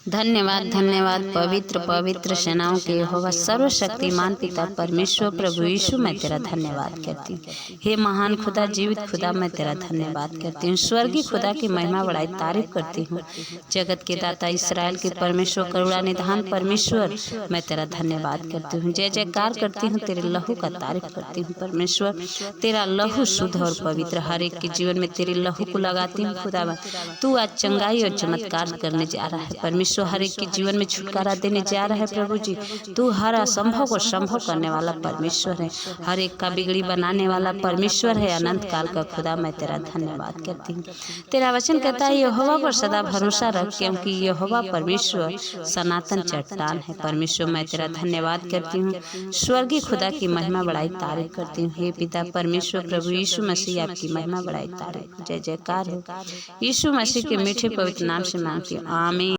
धन्यवाद धन्यवाद पवित्र पवित्र सेनाओं के यहोवा सर्वशक्तिमान पिता परमेश्वर प्रभु यीशु, मैं तेरा धन्यवाद करती हूँ। हे महान खुदा, जीवित खुदा, मैं तेरा धन्यवाद करती हूँ। स्वर्गीय खुदा की महिमा बड़ाई तारीफ करती हूँ। जगत के दाता, इस्राएल के परमेश्वर, करुणा निधान परमेश्वर, मैं तेरा धन्यवाद करती हूँ। जय जयकार करती हूँ, तेरे लहू का तारीफ करती हूँ। परमेश्वर, तेरा लहू शुद्ध और पवित्र, हर एक के जीवन में तेरे लहू को लगाती हूँ। खुदा, तू आज चंगाई और चमत्कार करने जा रहा है। परमेश्वर, हर एक के जीवन में छुटकारा देने जा रहा है। प्रभु जी, तू हर असंभव को संभव करने वाला परमेश्वर है। हर एक का बिगड़ी बनाने वाला परमेश्वर है। अनंत काल का खुदा, मैं तेरा धन्यवाद करती हूँ। तेरा वचन कहता है यहोवा पर सदा भरोसा रख, क्योंकि यहोवा परमेश्वर सनातन चट्टान है। परमेश्वर, मैं तेरा धन्यवाद करती हूँ। स्वर्गीय खुदा की महिमा बड़ाई तारीफ करती हूँ। हे पिता परमेश्वर प्रभु यीशु मसीह, आपकी महिमा बड़ाई तारीफ, जय जयकार हो। यीशु मसीह के मीठे पवित्र नाम से मांगती हूँ, आमीन।